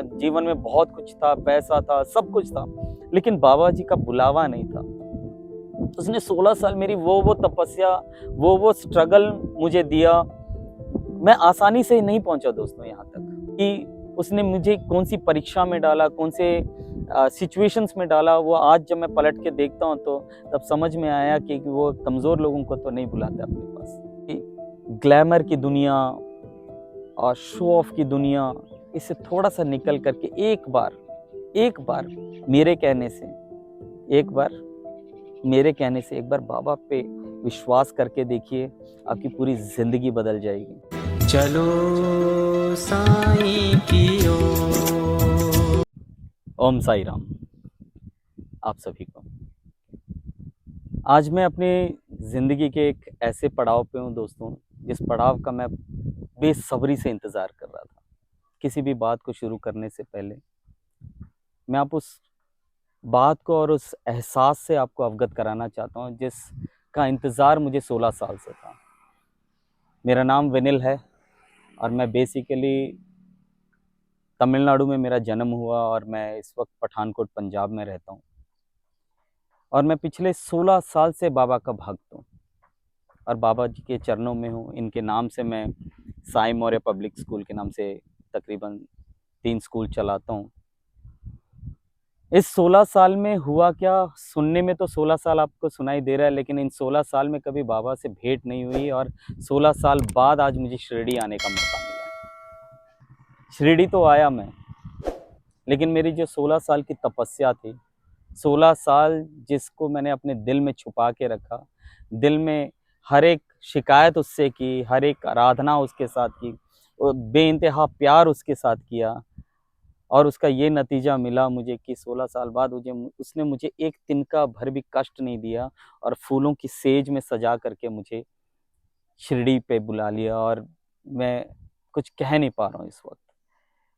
जीवन में बहुत कुछ था, पैसा था, सब कुछ था, लेकिन बाबा जी का बुलावा नहीं था। उसने 16 साल मेरी वो तपस्या, वो स्ट्रगल मुझे दिया। मैं आसानी से नहीं पहुंचा दोस्तों यहाँ तक कि उसने मुझे कौन सी परीक्षा में डाला, कौन से सिचुएशंस में डाला। वो आज जब मैं पलट के देखता हूँ तो तब समझ में आया कि वो कमज़ोर लोगों को तो नहीं बुलाता अपने पास। ग्लैमर की दुनिया और शो ऑफ की दुनिया, इससे थोड़ा सा निकल करके एक बार मेरे कहने से एक बार बाबा पे विश्वास करके देखिए, आपकी पूरी जिंदगी बदल जाएगी। चलो साईं की ओर। ओम साई राम आप सभी को। आज मैं अपनी ज़िंदगी के एक ऐसे पड़ाव पे हूँ दोस्तों, जिस पड़ाव का मैं बेसब्री से इंतज़ार कर रहा था। किसी भी बात को शुरू करने से पहले मैं आप उस बात को और उस एहसास से आपको अवगत कराना चाहता हूँ जिसका इंतज़ार मुझे 16 साल से था। मेरा नाम विनिल है और मैं बेसिकली तमिलनाडु में मेरा जन्म हुआ और मैं इस वक्त पठानकोट पंजाब में रहता हूँ। और मैं पिछले 16 साल से बाबा का भक्त हूँ और बाबा जी के चरणों में हूँ। इनके नाम से मैं साई मौर्य पब्लिक स्कूल के नाम से तकरीबन 3 स्कूल चलाता हूँ। इस 16 साल में हुआ क्या, सुनने में तो 16 साल आपको सुनाई दे रहा है, लेकिन इन 16 साल में कभी बाबा से भेंट नहीं हुई और 16 साल बाद आज मुझे शिरडी आने का मौका मिला। शिरडी तो आया मैं, लेकिन मेरी जो 16 साल की तपस्या थी, 16 साल जिसको मैंने अपने दिल में छुपा के रखा, दिल में हर एक शिकायत उससे की, हर एक आराधना उसके साथ की, बेइंतहा प्यार उसके साथ किया, और उसका ये नतीजा मिला मुझे कि 16 साल बाद उसने मुझे एक तिनका भर भी कष्ट नहीं दिया और फूलों की सेज में सजा करके मुझे शिरडी पे बुला लिया। और मैं कुछ कह नहीं पा रहा हूँ, इस वक्त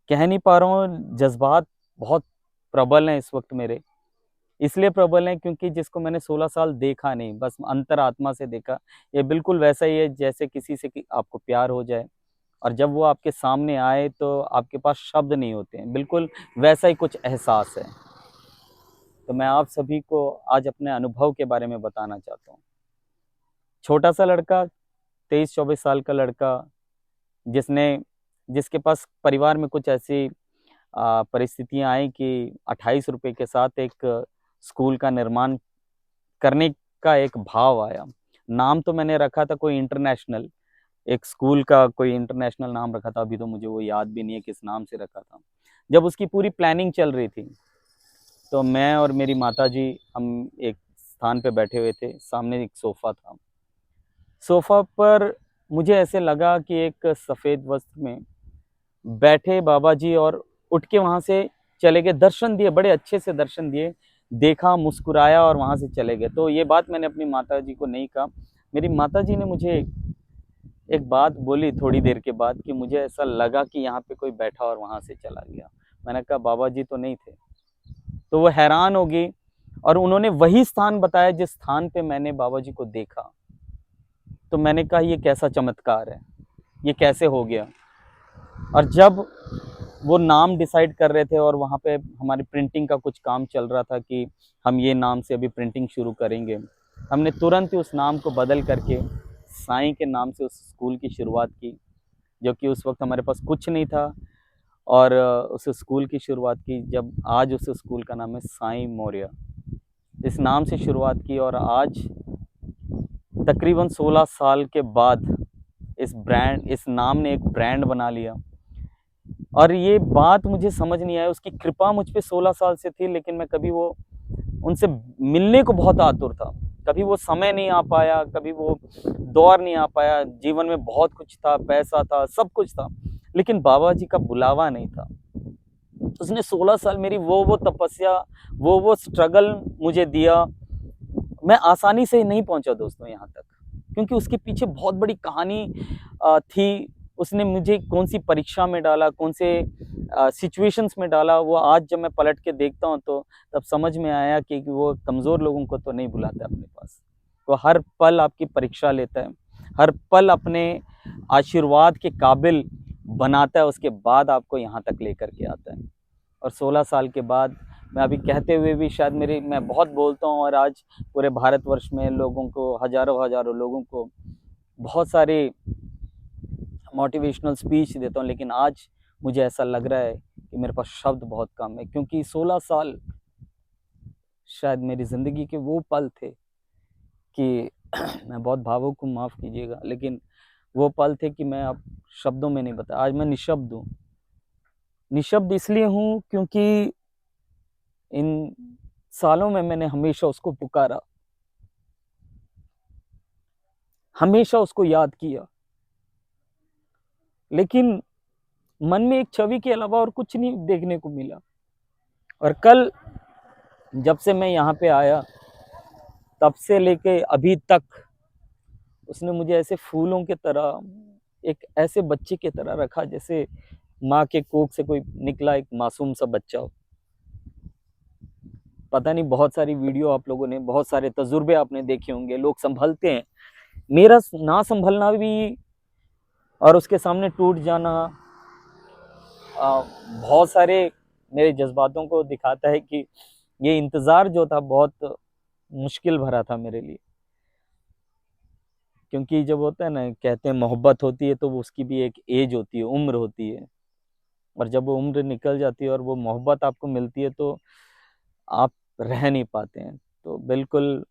कह नहीं पा रहा हूँ। जज्बात बहुत प्रबल हैं इस वक्त मेरे, इसलिए प्रबल हैं क्योंकि जिसको मैंने 16 साल देखा नहीं, बस अंतरात्मा से देखा। ये बिल्कुल वैसा ही है जैसे किसी से कि आपको प्यार हो जाए और जब वो आपके सामने आए तो आपके पास शब्द नहीं होते हैं, बिल्कुल वैसा ही कुछ एहसास है। तो मैं आप सभी को आज अपने अनुभव के बारे में बताना चाहता हूँ। छोटा सा लड़का, 23-24 साल का लड़का, जिसके पास परिवार में कुछ ऐसी परिस्थितियां आई कि 28 रुपए के साथ एक स्कूल का निर्माण करने का एक भाव आया। नाम तो मैंने रखा था कोई इंटरनेशनल, एक स्कूल का कोई इंटरनेशनल नाम रखा था, अभी तो मुझे वो याद भी नहीं है किस नाम से रखा था। जब उसकी पूरी प्लानिंग चल रही थी तो मैं और मेरी माताजी हम एक स्थान पे बैठे हुए थे, सामने एक सोफ़ा था। सोफ़ा पर मुझे ऐसे लगा कि एक सफ़ेद वस्त्र में बैठे बाबा जी और उठ के वहाँ से चले गए। दर्शन दिए, बड़े अच्छे से दर्शन दिए, देखा, मुस्कुराया और वहाँ से चले गए। तो ये बात मैंने अपनी माताजी को नहीं कहा। मेरी माताजी ने मुझे एक बात बोली थोड़ी देर के बाद कि मुझे ऐसा लगा कि यहाँ पे कोई बैठा और वहाँ से चला गया। मैंने कहा बाबा जी तो नहीं थे। तो वो हैरान हो गई और उन्होंने वही स्थान बताया जिस स्थान पे मैंने बाबा जी को देखा। तो मैंने कहा ये कैसा चमत्कार है, ये कैसे हो गया। और जब वो नाम डिसाइड कर रहे थे और वहाँ पे हमारी प्रिंटिंग का कुछ काम चल रहा था कि हम ये नाम से अभी प्रिंटिंग शुरू करेंगे, हमने तुरंत ही उस नाम को बदल करके साईं के नाम से उस स्कूल की शुरुआत की, जो कि उस वक्त हमारे पास कुछ नहीं था। और उस स्कूल की शुरुआत की, जब आज उस स्कूल का नाम है साई मौर्य, इस नाम से शुरुआत की। और आज तकरीबन 16 साल के बाद इस नाम ने एक ब्रांड बना लिया। और ये बात मुझे समझ नहीं आया, उसकी कृपा मुझ पे 16 साल से थी, लेकिन मैं कभी वो उनसे मिलने को बहुत आतुर था। कभी वो समय नहीं आ पाया, कभी वो दौर नहीं आ पाया। जीवन में बहुत कुछ था, पैसा था, सब कुछ था, लेकिन बाबा जी का बुलावा नहीं था। उसने 16 साल मेरी वो तपस्या, वो स्ट्रगल मुझे दिया। मैं आसानी से नहीं पहुंचा दोस्तों यहाँ तक, क्योंकि उसके पीछे बहुत बड़ी कहानी थी। उसने मुझे कौन सी परीक्षा में डाला, कौन से सिचुएशंस में डाला, वो आज जब मैं पलट के देखता हूँ तो तब समझ में आया कि वो कमज़ोर लोगों को तो नहीं बुलाता अपने पास। वो हर पल आपकी परीक्षा लेता है, हर पल अपने आशीर्वाद के काबिल बनाता है, उसके बाद आपको यहाँ तक लेकर के आता है। और 16 साल के बाद मैं अभी कहते हुए भी शायद मैं बहुत बोलता हूँ, और आज पूरे भारतवर्ष में लोगों को, हज़ारों लोगों को बहुत सारे मोटिवेशनल स्पीच देता हूँ, लेकिन आज मुझे ऐसा लग रहा है कि मेरे पास शब्द बहुत कम है, क्योंकि 16 साल शायद मेरी ज़िंदगी के वो पल थे कि मैं बहुत भावुक हूँ, माफ़ कीजिएगा, लेकिन वो पल थे कि मैं अब शब्दों में नहीं बता। आज मैं निःशब्द हूँ। निःशब्द इसलिए हूँ क्योंकि इन सालों में मैंने हमेशा उसको पुकारा, हमेशा उसको याद किया, लेकिन मन में एक छवि के अलावा और कुछ नहीं देखने को मिला। और कल जब से मैं यहाँ पे आया, तब से लेके अभी तक उसने मुझे ऐसे फूलों की तरह, एक ऐसे बच्चे की तरह रखा जैसे माँ के कोख से कोई निकला एक मासूम सा बच्चा हो। पता नहीं, बहुत सारी वीडियो आप लोगों ने, बहुत सारे तजुर्बे आपने देखे होंगे, लोग संभलते हैं। मेरा ना संभलना भी और उसके सामने टूट जाना बहुत सारे मेरे जज्बातों को दिखाता है कि ये इंतज़ार जो था बहुत मुश्किल भरा था मेरे लिए। क्योंकि जब होता है ना, कहते हैं मोहब्बत होती है तो वो उसकी भी एक एज होती है, उम्र होती है, और जब वो उम्र निकल जाती है और वो मोहब्बत आपको मिलती है तो आप रह नहीं पाते हैं। तो बिल्कुल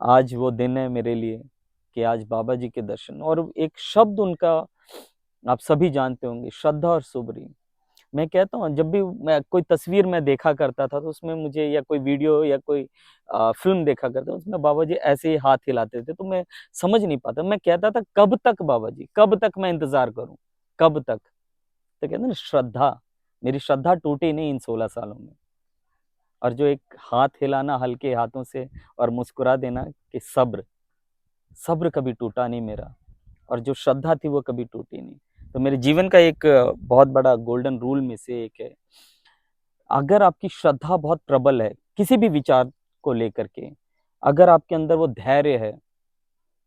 आज वो दिन है मेरे लिए कि आज बाबा जी के दर्शन, और एक शब्द उनका आप सभी जानते होंगे, श्रद्धा और सुबरी। मैं कहता हूँ, जब भी मैं कोई तस्वीर में देखा करता था तो उसमें मुझे, या कोई वीडियो या कोई फिल्म देखा करता था, उसमें बाबा जी ऐसे ही हाथ हिलाते थे, तो मैं समझ नहीं पाता। मैं कहता था कब तक बाबा जी, कब तक मैं इंतजार करूं, कब तक? तो कहते हैं ना, श्रद्धा, मेरी श्रद्धा टूटी नहीं इन 16 सालों में। और जो एक हाथ हिलाना हल्के हाथों से और मुस्कुरा देना कि सब्र, सब्र कभी टूटा नहीं मेरा, और जो श्रद्धा थी वो कभी टूटी नहीं। तो मेरे जीवन का एक बहुत बड़ा गोल्डन रूल में से एक है, अगर आपकी श्रद्धा बहुत प्रबल है किसी भी विचार को लेकर के, अगर आपके अंदर वो धैर्य है,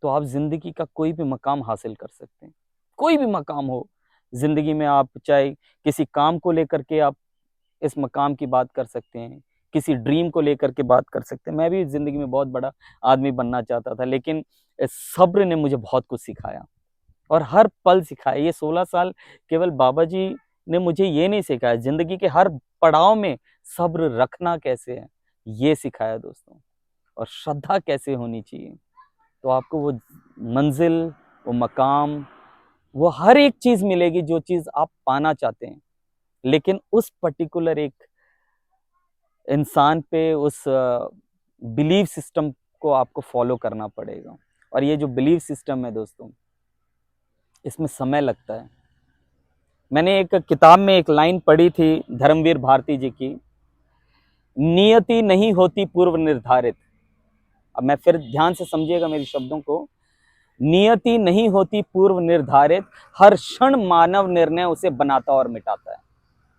तो आप जिंदगी का कोई भी मकाम हासिल कर सकते हैं। कोई भी मकाम हो जिंदगी में, आप चाहे किसी काम को लेकर के आप इस मकाम की बात कर सकते हैं, किसी ड्रीम को लेकर के बात कर सकते हैं। मैं भी जिंदगी में बहुत बड़ा आदमी बनना चाहता था, लेकिन इस सब्र ने मुझे बहुत कुछ सिखाया, और हर पल सिखाया। ये 16 साल केवल बाबा जी ने मुझे ये नहीं सिखाया, जिंदगी के हर पड़ाव में सब्र रखना कैसे है ये सिखाया दोस्तों, और श्रद्धा कैसे होनी चाहिए। तो आपको वो मंजिल, वो मकाम, वो हर एक चीज मिलेगी जो चीज आप पाना चाहते हैं, लेकिन उस पर्टिकुलर एक इंसान पे, उस बिलीव सिस्टम को आपको फॉलो करना पड़ेगा। और ये जो बिलीव सिस्टम है दोस्तों, इसमें समय लगता है। मैंने एक किताब में एक लाइन पढ़ी थी धर्मवीर भारती जी की, नियति नहीं होती पूर्व निर्धारित। अब मैं फिर ध्यान से समझिएगा मेरी शब्दों को, नियति नहीं होती पूर्व निर्धारित, हर क्षण मानव निर्णय उसे बनाता और मिटाता है।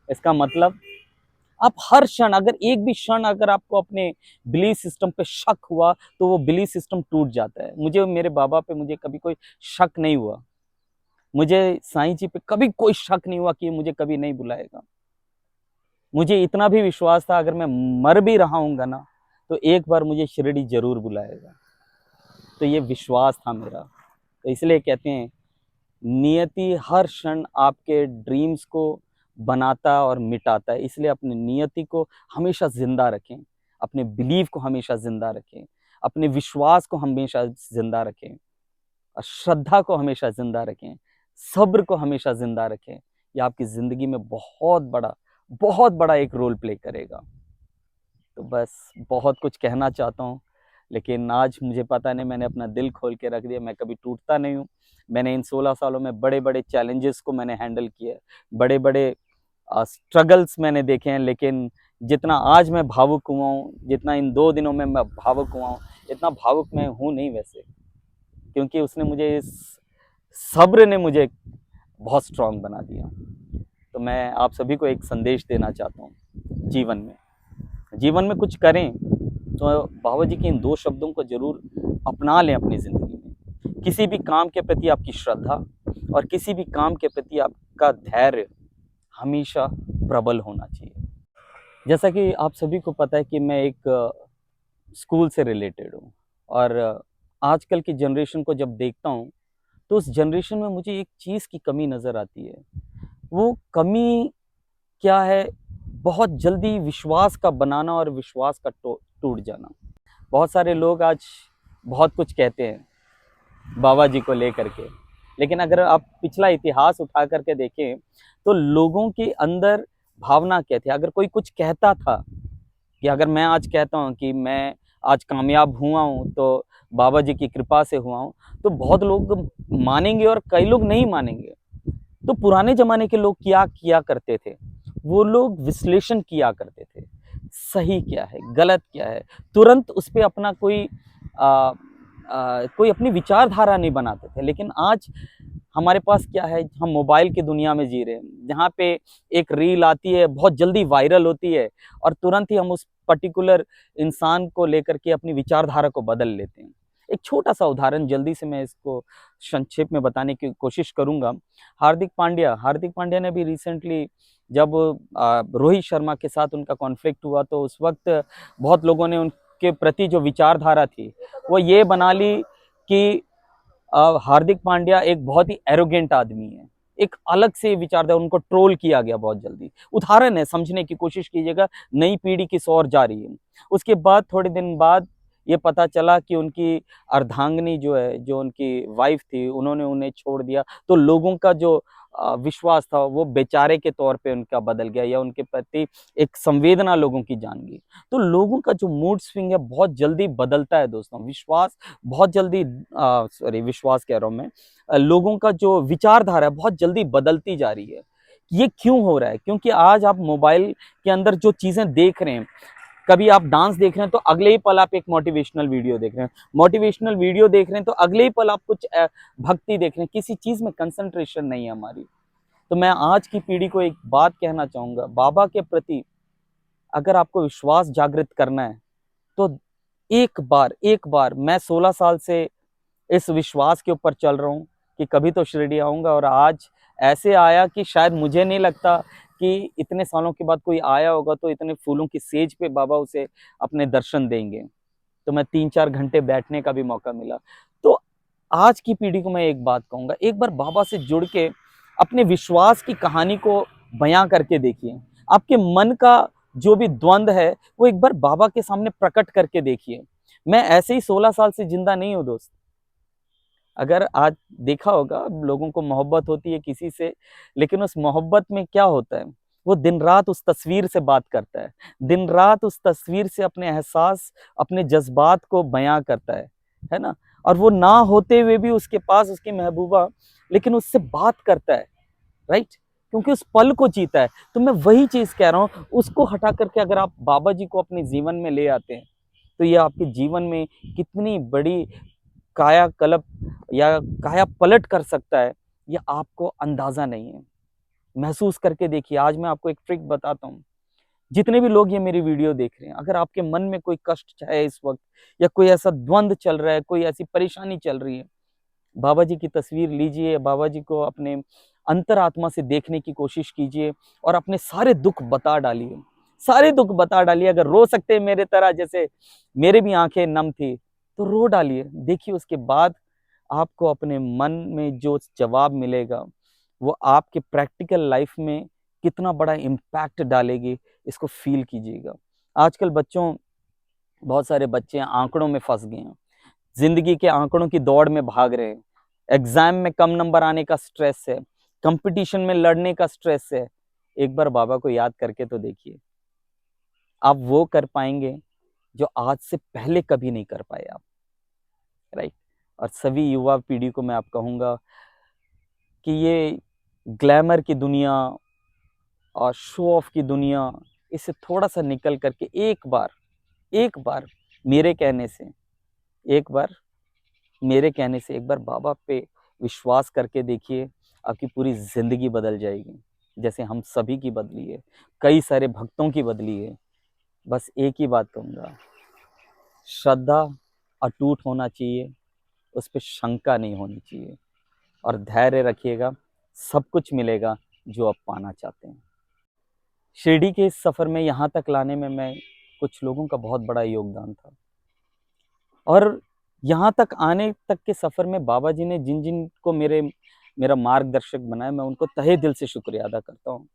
इसका मतलब, आप हर क्षण, अगर एक भी क्षण अगर आपको अपने बिलीफ सिस्टम पे शक हुआ तो वो बिलीफ सिस्टम टूट जाता है। मुझे मेरे बाबा पे मुझे कभी कोई शक नहीं हुआ, मुझे साईं जी पे कभी कोई शक नहीं हुआ कि मुझे कभी नहीं बुलाएगा। मुझे इतना भी विश्वास था, अगर मैं मर भी रहा हूँगा ना, तो एक बार मुझे शिरडी जरूर बुलाएगा। तो ये विश्वास था मेरा। तो इसलिए कहते हैं, नियति हर क्षण आपके ड्रीम्स को बनाता और मिटाता है। इसलिए अपनी नियति को हमेशा जिंदा रखें, अपने बिलीव को हमेशा जिंदा रखें, अपने विश्वास को हमेशा जिंदा रखें, और श्रद्धा को हमेशा जिंदा रखें, सब्र को हमेशा जिंदा रखें। ये आपकी जिंदगी में बहुत बड़ा एक रोल प्ले करेगा। तो बस बहुत कुछ कहना चाहता हूँ, लेकिन आज मुझे पता नहीं, मैंने अपना दिल खोल के रख दिया। मैं कभी टूटता नहीं हूँ। मैंने इन 16 सालों में बड़े बड़े चैलेंजेस को मैंने हैंडल किया है, बड़े बड़े स्ट्रगल्स मैंने देखे हैं, लेकिन जितना आज मैं भावुक हुआ हूँ, जितना इन 2 दिनों में मैं भावुक हुआ हूँ, इतना भावुक मैं हूँ नहीं वैसे, क्योंकि उसने मुझे, इस सब्र ने मुझे बहुत स्ट्रांग बना दिया। तो मैं आप सभी को एक संदेश देना चाहता हूँ, जीवन में कुछ करें तो बाबा जी के इन 2 शब्दों को जरूर अपना लें अपनी ज़िंदगी में। किसी भी काम के प्रति आपकी श्रद्धा, और किसी भी काम के प्रति आप का धैर्य हमेशा प्रबल होना चाहिए। जैसा कि आप सभी को पता है कि मैं एक स्कूल से रिलेटेड हूँ, और आजकल की जनरेशन को जब देखता हूँ तो उस जनरेशन में मुझे एक चीज़ की कमी नज़र आती है। वो कमी क्या है? बहुत जल्दी विश्वास का बनाना और विश्वास का टूट जाना। बहुत सारे लोग आज बहुत कुछ कहते हैं बाबा जी को लेकर के, लेकिन अगर आप पिछला इतिहास उठा करके देखें तो लोगों के अंदर भावना क्या थी? अगर कोई कुछ कहता था, कि अगर मैं आज कहता हूँ कि मैं आज कामयाब हुआ हूँ तो बाबा जी की कृपा से हुआ हूँ, तो बहुत लोग मानेंगे और कई लोग नहीं मानेंगे। तो पुराने ज़माने के लोग क्या किया करते थे? वो लोग विश्लेषण किया करते थे। सही क्या है, गलत क्या है? तुरंत उस पे अपना कोई अपनी विचारधारा नहीं बनाते थे। लेकिन आज हमारे पास क्या है? हम मोबाइल की दुनिया में जी रहे हैं, जहाँ पे एक रील आती है, बहुत जल्दी वायरल होती है और तुरंत ही हम उस पर्टिकुलर इंसान को लेकर के अपनी विचारधारा को बदल लेते हैं। एक छोटा-सा उदाहरण जल्दी से मैं इसको संक्षेप में बताने की कोशिश करूँगा। हार्दिक पांड्या ने भी रिसेंटली जब रोहित शर्मा के साथ उनका कॉन्फ्लिक्ट हुआ तो उस वक़्त बहुत लोगों ने उनके प्रति जो विचारधारा थी, वो ये बना ली कि हार्दिक पांड्या एक बहुत ही एरोगेंट आदमी है। एक अलग से विचारधारा, उनको ट्रोल किया गया बहुत जल्दी। उदाहरण है, समझने की कोशिश कीजिएगा, नई पीढ़ी किस ओर जा रही है। उसके बाद थोड़े दिन बाद ये पता चला कि उनकी अर्धांगिनी जो है, जो उनकी वाइफ़ थी, उन्होंने उन्हें छोड़ दिया। तो लोगों का जो विश्वास था वो बेचारे के तौर पे उनका बदल गया, या उनके प्रति एक संवेदना लोगों की जान गई। तो लोगों का जो मूड स्विंग है बहुत जल्दी बदलता है दोस्तों। बहुत जल्दी विश्वास कह रहा हूँ मैं, लोगों का जो विचारधारा है बहुत जल्दी बदलती जा रही है। ये क्यों हो रहा है? क्योंकि आज आप मोबाइल के अंदर जो चीज़ें देख रहे हैं, कभी आप डांस देख रहे हैं तो अगले ही पल आप एक मोटिवेशनल वीडियो देख रहे हैं। मोटिवेशनल वीडियो देख रहे हैं तो अगले ही पल आप कुछ भक्ति देख रहे हैं। किसी चीज़ में कंसंट्रेशन नहीं है हमारी। तो मैं आज की पीढ़ी को एक बात कहना चाहूँगा, बाबा के प्रति अगर आपको विश्वास जागृत करना है तो एक बार मैं 16 साल से इस विश्वास के ऊपर चल रहा हूँ कि कभी तो शिरडी आऊँगा, और आज ऐसे आया कि शायद मुझे नहीं लगता कि इतने सालों के बाद कोई आया होगा तो इतने फूलों की सेज पे बाबा उसे अपने दर्शन देंगे। तो मैं 3-4 घंटे बैठने का भी मौका मिला। तो आज की पीढ़ी को मैं एक बात कहूँगा, एक बार बाबा से जुड़ के अपने विश्वास की कहानी को बयाँ करके देखिए। आपके मन का जो भी द्वंद है, वो एक बार बाबा के सामने प्रकट करके देखिए। मैं ऐसे ही 16 साल से ज़िंदा नहीं हूँ दोस्त। अगर आज देखा होगा, लोगों को मोहब्बत होती है किसी से, लेकिन उस मोहब्बत में क्या होता है? वो दिन-रात उस तस्वीर से बात करता है। दिन-रात उस तस्वीर से अपने एहसास, अपने जज़्बात को बयाँ करता है ना? और वो ना होते हुए भी उसके पास उसकी महबूबा, लेकिन उससे बात करता है, राइट? क्योंकि उस पल को जीता है। तो मैं वही चीज़ कह रहा हूँ, उसको हटा कर के अगर आप बाबा जी को अपने जीवन में ले आते हैं, तो ये आपके जीवन में कितनी बड़ी कायाकल्प या काया पलट कर सकता है, ये आपको अंदाज़ा नहीं है। महसूस करके देखिए। आज मैं आपको एक ट्रिक बताता हूँ। जितने भी लोग ये मेरी वीडियो देख रहे हैं, अगर आपके मन में कोई कष्ट है इस वक़्त, या कोई ऐसा द्वंद चल रहा है, कोई ऐसी परेशानी चल रही है, बाबा जी की तस्वीर लीजिए, बाबा जी को अपने अंतरात्मा से देखने की कोशिश कीजिए और अपने सारे दुःख बता डालिए। सारे दुःख बता डालिए। अगर रो सकते हैं मेरे तरह, जैसे मेरे भी आँखें नम थी, तो रो डालिए। देखिए उसके बाद आपको अपने मन में जो जवाब मिलेगा, वो आपके प्रैक्टिकल लाइफ़ में कितना बड़ा इम्पैक्ट डालेगी, इसको फ़ील कीजिएगा। आजकल बहुत सारे बच्चे आँकड़ों में फँस गए हैं। ज़िंदगी के आँकड़ों की दौड़ में भाग रहे हैं। एग्ज़ाम में कम नंबर आने का स्ट्रेस है, कॉम्पिटिशन में लड़ने का स्ट्रेस है। एक बार बाबा को याद करके तो देखिए। आप वो कर पाएँगे जो आज से पहले कभी नहीं कर पाए आप, राइट? और सभी युवा पीढ़ी को मैं आप कहूँगा कि ये ग्लैमर की दुनिया और शो ऑफ की दुनिया, इससे थोड़ा-सा निकल कर के एक बार मेरे कहने से एक बार एक बार बाबा पे विश्वास करके देखिए, आपकी पूरी ज़िंदगी बदल जाएगी। जैसे हम सभी की बदली है, कई सारे भक्तों की बदली है। बस एक ही बात कहूँगा, श्रद्धा अटूट होना चाहिए, उस पे शंका नहीं होनी चाहिए, और धैर्य रखिएगा, सब कुछ मिलेगा। जो आप पाना चाहते हैं। शिरडी के इस सफ़र में यहाँ तक लाने में मैं कुछ लोगों का बहुत बड़ा योगदान था, और यहाँ तक आने तक के सफ़र में बाबा जी ने जिन जिन को मेरा मार्गदर्शक बनाया, मैं उनको तहे दिल से शुक्रिया अदा करता हूँ।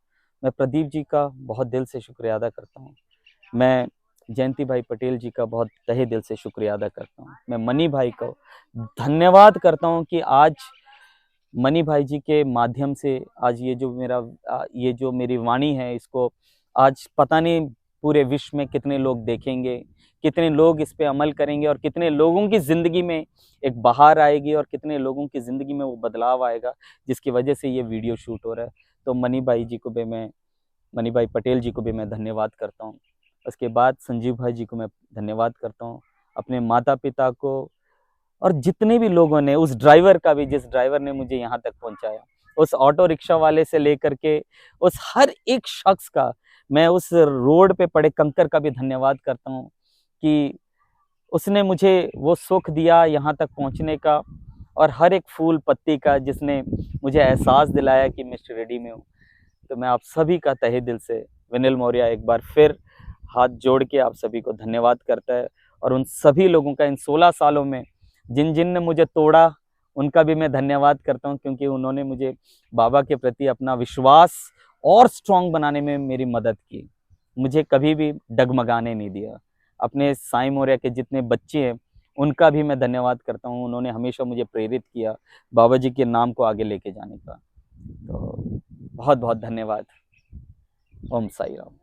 मैं प्रदीप जी का बहुत दिल से शुक्रिया अदा करता हूँ। मैं जयंती भाई पटेल जी का बहुत तहे दिल से शुक्रिया अदा करता हूँ। मैं मनी भाई को धन्यवाद करता हूँ कि आज मनी भाई जी के माध्यम से आज ये जो मेरी वाणी है, इसको आज पता नहीं पूरे विश्व में कितने लोग देखेंगे, कितने लोग इस पे अमल करेंगे, और कितने लोगों की ज़िंदगी में एक बहार आएगी, और कितने लोगों की ज़िंदगी में वो बदलाव आएगा जिसकी वजह से ये वीडियो शूट हो रहा है। तो मनी भाई पटेल जी को भी मैं धन्यवाद करता हूँ। उसके बाद संजीव भाई जी को मैं धन्यवाद करता हूँ, अपने माता पिता को, और जितने भी लोगों ने, उस ड्राइवर का भी, जिस ड्राइवर ने मुझे यहाँ तक पहुँचाया, उस ऑटो रिक्शा वाले से लेकर के उस हर एक शख्स का, मैं उस रोड पे पड़े कंकर का भी धन्यवाद करता हूँ कि उसने मुझे वो सुख दिया यहाँ तक पहुँचने का, और हर एक फूल पत्ती का जिसने मुझे एहसास दिलाया कि मैं शिरडी में हूँ। तो मैं आप सभी का तहे दिल से, विनिल मौर्य एक बार फिर हाथ जोड़ के आप सभी को धन्यवाद करता है, और उन सभी लोगों का इन 16 सालों में जिन जिन ने मुझे तोड़ा, उनका भी मैं धन्यवाद करता हूँ, क्योंकि उन्होंने मुझे बाबा के प्रति अपना विश्वास और स्ट्रॉन्ग बनाने में मेरी मदद की, मुझे कभी भी डगमगाने नहीं दिया। अपने साईं मौर्य के जितने बच्चे हैं, उनका भी मैं धन्यवाद करता हूँ, उन्होंने हमेशा मुझे प्रेरित किया बाबा जी के नाम को आगे लेके जाने का। तो बहुत बहुत धन्यवाद। ओम साई राम।